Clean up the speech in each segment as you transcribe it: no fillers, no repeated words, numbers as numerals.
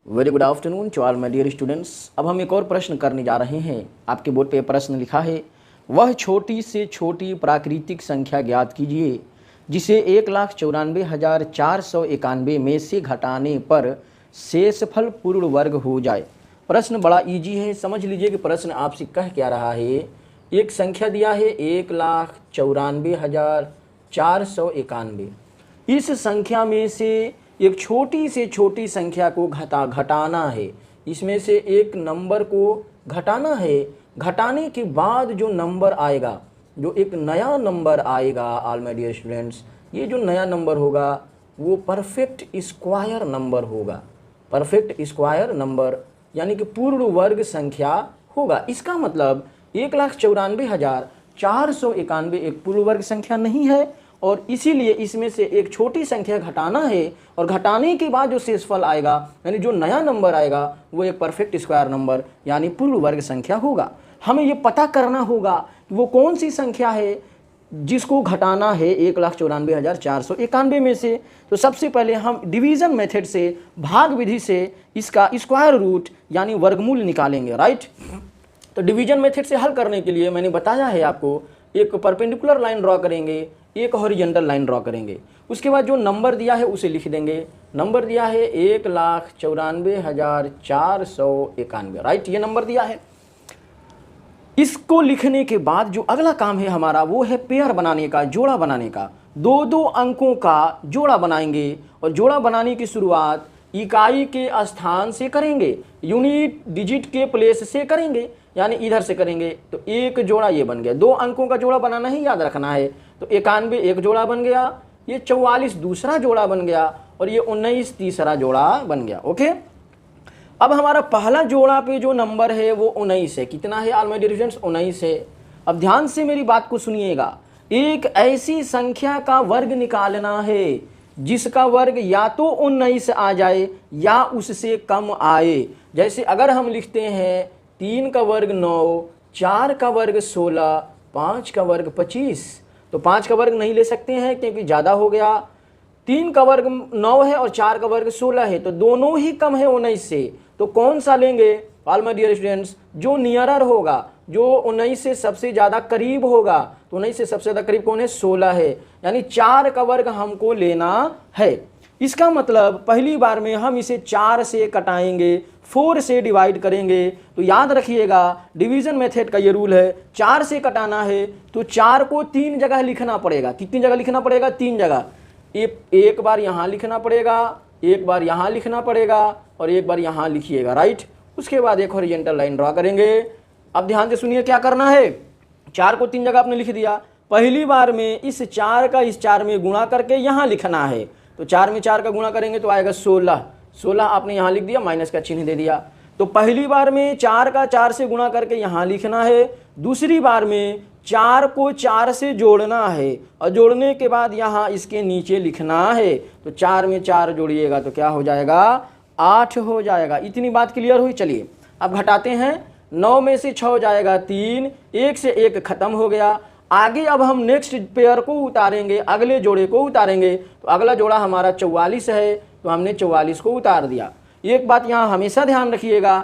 Very good afternoon to all my dear students. अब हम एक और प्रश्न करने जा रहे हैं। आपके बोर्ड पे प्रश्न लिखा है, वह छोटी से छोटी प्राकृतिक संख्या ज्ञात कीजिए जिसे 1,94,491 में से घटाने पर शेषफल पूर्ण वर्ग हो जाए। प्रश्न बड़ा इजी है, समझ लीजिए कि प्रश्न आपसे कह क्या रहा है। एक संख्या दिया है 1,94,491। इस संख्या में से एक छोटी से छोटी संख्या को घटाना है। इसमें से एक नंबर को घटाना है। घटाने के बाद जो नंबर आएगा, जो एक नया नंबर आएगा ऑल माय डियर स्टूडेंट्स, ये जो नया नंबर होगा वो परफेक्ट स्क्वायर नंबर होगा। परफेक्ट स्क्वायर नंबर यानी कि पूर्ण वर्ग संख्या होगा। इसका मतलब 1,94,491 एक पूर्ण वर्ग संख्या नहीं है, और इसीलिए इसमें से एक छोटी संख्या घटाना है, और घटाने के बाद जो शेषफल आएगा यानी जो नया नंबर आएगा वो एक परफेक्ट स्क्वायर नंबर यानी पूर्ण वर्ग संख्या होगा। हमें ये पता करना होगा कि वो कौन सी संख्या है जिसको घटाना है 1,94,491 में से। तो सबसे पहले हम डिवीज़न मेथड से, भाग विधि से इसका स्क्वायर रूट यानी वर्गमूल निकालेंगे, राइट। तो डिवीज़न मेथड से हल करने के लिए मैंने बताया है आपको, एक परपेंडिकुलर लाइन ड्रॉ करेंगे, एक हॉरिजॉन्टल लाइन ड्रॉ करेंगे। उसके बाद जो नंबर दिया है उसे लिख देंगे। नंबर दिया है 1,94,491, राइट, ये नंबर दिया है। इसको लिखने के बाद जो अगला काम है हमारा वो है पेयर बनाने का, जोड़ा बनाने का। दो दो अंकों का जोड़ा बनाएंगे, और जोड़ा बनाने की शुरुआत इकाई के स्थान से करेंगे, यूनिट डिजिट के प्लेस से करेंगे, यानी इधर से करेंगे। तो एक जोड़ा ये बन गया। दो अंकों का जोड़ा बनाना ही याद रखना है। तो 91 एक जोड़ा बन गया, ये 44 दूसरा जोड़ा बन गया, और ये 19 तीसरा जोड़ा बन गया। ओके, अब हमारा पहला जोड़ा पे जो नंबर है वो 19 है। कितना है ऑल माय डियर स्टूडेंट्स? 19 है। अब ध्यान से मेरी बात को सुनिएगा। एक ऐसी संख्या का वर्ग निकालना है जिसका वर्ग या तो 19 आ जाए या उससे कम आए। जैसे अगर हम लिखते हैं 3 का वर्ग 9, 4 का वर्ग 16, 5 का वर्ग 25, तो 5 का वर्ग नहीं ले सकते हैं क्योंकि ज़्यादा हो गया। 3 का वर्ग 9 है और 4 का वर्ग 16 है, तो दोनों ही कम है 19 से। तो कौन सा लेंगे ऑल माय डियर स्टूडेंट्स? जो नियरर होगा, जो 19 से सबसे ज़्यादा करीब होगा। तो 19 से सबसे ज़्यादा करीब कौन है? 16 है, यानी 4 का वर्ग हमको लेना है। इसका मतलब पहली बार में हम इसे 4 से कटाएंगे, 4 से डिवाइड करेंगे। तो याद रखिएगा डिवीज़न मेथड का ये रूल है, 4 से कटाना है तो 4 को 3 जगह लिखना पड़ेगा। कितनी जगह लिखना पड़ेगा? 3 जगह। एक बार यहाँ लिखना पड़ेगा, एक बार यहाँ लिखना पड़ेगा, और एक बार यहाँ लिखिएगा, राइट। उसके बाद एक हॉरिजॉन्टल लाइन ड्रॉ करेंगे। अब ध्यान से सुनिए क्या करना है। 4 को 3 जगह आपने लिख दिया। पहली बार में इस 4 का इस 4 में गुणा करके यहाँ लिखना है। तो 4 में 4 का गुणा करेंगे तो आएगा 16। 16 आपने यहाँ लिख दिया, माइनस का चिन्ह दे दिया। तो पहली बार में 4 का 4 से गुणा करके यहाँ लिखना है। दूसरी बार में 4 को 4 से जोड़ना है, और जोड़ने के बाद यहाँ इसके नीचे लिखना है। तो 4 में 4 जोड़िएगा तो क्या हो जाएगा? 8 हो जाएगा। इतनी बात क्लियर हुई? चलिए अब घटाते हैं। 9 में से 6 हो जाएगा 3, 1 से 1 खत्म हो गया। आगे अब हम नेक्स्ट पेयर को उतारेंगे, अगले जोड़े को उतारेंगे। तो अगला जोड़ा हमारा 44 है, तो हमने 44 को उतार दिया। एक बात यहाँ हमेशा ध्यान रखिएगा,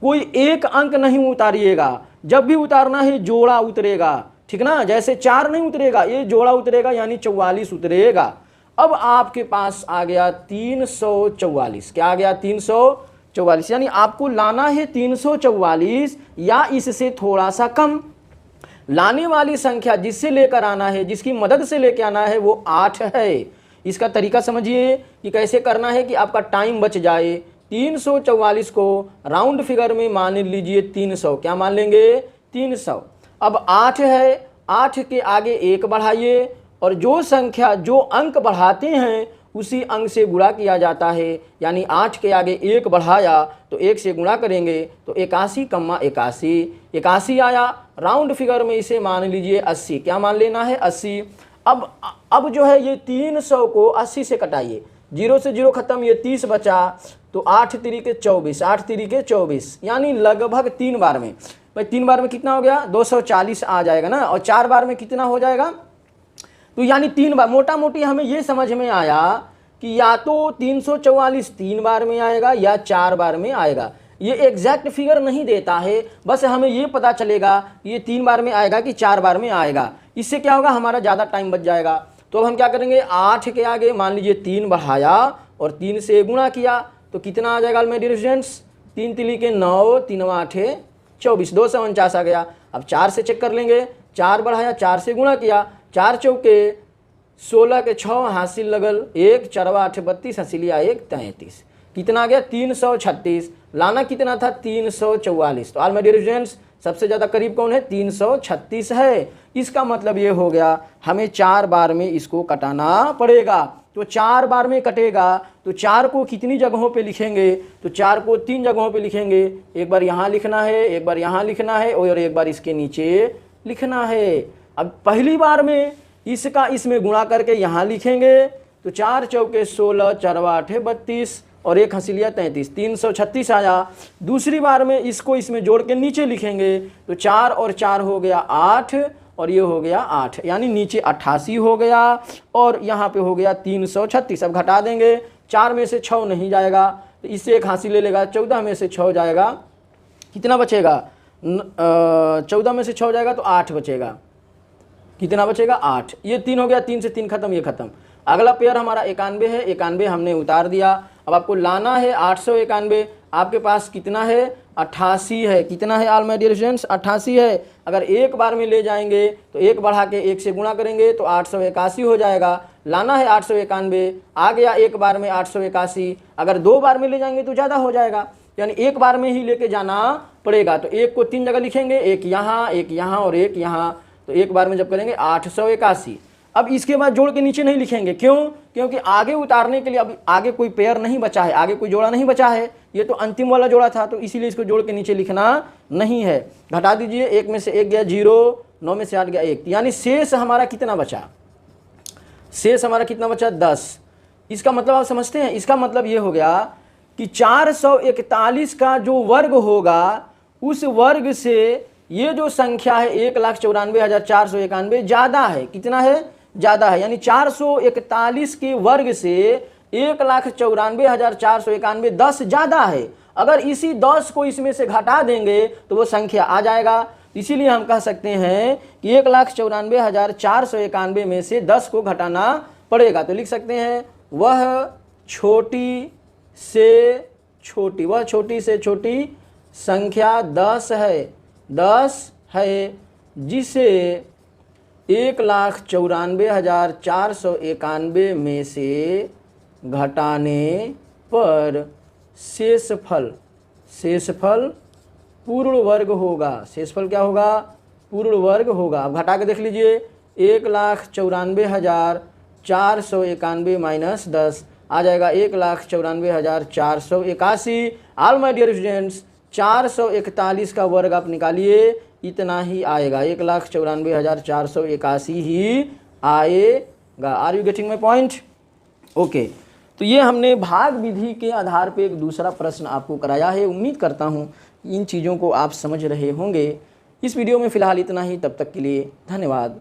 कोई एक अंक नहीं उतारिएगा। जब भी उतारना है जोड़ा उतरेगा, ठीक ना। जैसे 4 नहीं उतरेगा, ये जोड़ा उतरेगा यानी 44 उतरेगा। अब आपके पास आ गया 344। क्या आ गया? 344, यानी आपको लाना है 344 या इससे थोड़ा सा कम। लाने वाली संख्या जिससे लेकर आना है, जिसकी मदद से लेकर आना है, वो 8 है। इसका तरीका समझिए कि कैसे करना है कि आपका टाइम बच जाए। 344 को राउंड फिगर में मान लीजिए 300। क्या मान लेंगे? 300। अब 8 है, 8 के आगे 1 बढ़ाइए, और जो संख्या, जो अंक बढ़ाते हैं उसी अंक से गुणा किया जाता है। यानी 8 के आगे 1 बढ़ाया तो 1 से गुणा करेंगे तो 81 कम्मा 81, 81 आया। राउंड फिगर में इसे मान लीजिए 80। क्या मान लेना है? 80। अब जो है ये 300 को 80 से कटाइए, 0 से 0 खत्म, ये 30 बचा। तो 8 तिरिके 24, 8 तिरिके 24, यानी लगभग 3 बार में। भाई 3 बार में कितना हो गया? 240 आ जाएगा ना। और 4 बार में कितना हो जाएगा? तो यानी 3 बार। मोटा मोटी हमें ये समझ में आया कि या तो 344 3 बार में आएगा या 4 बार में आएगा। ये एग्जैक्ट फिगर नहीं देता है, बस हमें ये पता चलेगा ये 3 बार में आएगा कि 4 बार में आएगा। इससे क्या होगा, हमारा ज़्यादा टाइम बच जाएगा। तो अब हम क्या करेंगे, 8 के आगे मान लीजिए 3 बढ़ाया और 3 से गुणा किया तो कितना आ जाएगा मेरे डियर स्टूडेंट्स, 3 तिली के 9, 3 8 24, 249 आ गया। अब 4 से चेक कर लेंगे, 4 बढ़ाया 4 से गुणा किया, 4 चौके 16 के 6 हासिल लगल 1, 4 8 32 हसीलिया 1 33, कितना आ गया 336। लाना कितना था 344। तो ऑल माय डियर स्टूडेंट्स सबसे ज़्यादा करीब कौन है, 336 है। इसका मतलब ये हो गया हमें 4 बार में इसको कटाना पड़ेगा। तो 4 बार में कटेगा तो 4 को कितनी जगहों पे लिखेंगे, तो 4 को 3 जगहों पे लिखेंगे। एक बार यहाँ लिखना है, एक बार यहाँ लिखना है और एक बार इसके नीचे लिखना है। अब पहली बार में इसका इसमें गुणा करके यहाँ लिखेंगे तो 4 चौके 16, 4 8 32 और 1 हसीलिया 33, 336 आया। दूसरी बार में इसको इसमें जोड़ के नीचे लिखेंगे तो 4 और 4 हो गया 8 और ये हो गया 8, यानी नीचे 88 हो गया और यहाँ पे हो गया 336। अब घटा देंगे, 4 में से 6 नहीं जाएगा तो इससे 1 हासिल ले लेगा, 14 में से 6 जाएगा, कितना बचेगा 14 में से 6 जाएगा तो 8 बचेगा, कितना बचेगा 8। ये 3 हो गया, 3 से 3 खत्म, ये खत्म। अगला पेयर हमारा 91 है, 91 हमने उतार दिया। अब आपको लाना है 891, आपके पास कितना है 88 है, कितना है ऑल माय डियर स्टूडेंट्स 88 है। अगर एक बार में ले जाएंगे तो 1 बढ़ा के 1 से गुणा करेंगे तो 881 हो जाएगा। लाना है 891, आ गया एक बार में 881। अगर 2 बार में ले जाएंगे तो ज़्यादा हो जाएगा, यानी एक बार में ही लेके जाना पड़ेगा। तो 1 को 3 जगह लिखेंगे, एक यहाँ और एक यहाँ, तो एक बार में जब करेंगे 881। अब इसके बाद जोड़ के नीचे नहीं लिखेंगे, क्यों, क्योंकि आगे उतारने के लिए अब आगे कोई पेयर नहीं बचा है, आगे कोई जोड़ा नहीं बचा है, ये तो अंतिम वाला जोड़ा था, तो इसीलिए इसको जोड़ के नीचे लिखना नहीं है। घटा दीजिए, 1 में से 1 गया 0, 9 में से 8 गया 1, यानी शेष हमारा कितना बचा, शेष हमारा कितना बचा 10। इसका मतलब आप समझते हैं, इसका मतलब ये हो गया कि 441 का जो वर्ग होगा उस वर्ग से ये जो संख्या है 1,94,491 ज़्यादा है, कितना है ज़्यादा है, यानी 441 के वर्ग से 1,94,491 10 ज़्यादा है। अगर इसी 10 को इसमें से घटा देंगे तो वो संख्या आ जाएगा। इसीलिए हम कह सकते हैं कि 1,94,491 में से 10 को घटाना पड़ेगा। तो लिख सकते हैं वह छोटी से छोटी संख्या 10 है जिसे 1,94,491 में से घटाने पर शेषफल पूर्ण वर्ग होगा। शेषफल क्या होगा, पूर्ण वर्ग होगा। अब घटा के देख लीजिए, 1,94,491 माइनस 10 आ जाएगा 1,94,481। ऑल माय डियर स्टूडेंट्स 441 का वर्ग आप निकालिए, इतना ही आएगा, 1,94,481 ही आएगा। Are you getting my point? Okay, तो ये हमने भाग विधि के आधार पे एक दूसरा प्रश्न आपको कराया है। उम्मीद करता हूँ इन चीज़ों को आप समझ रहे होंगे। इस वीडियो में फ़िलहाल इतना ही, तब तक के लिए धन्यवाद।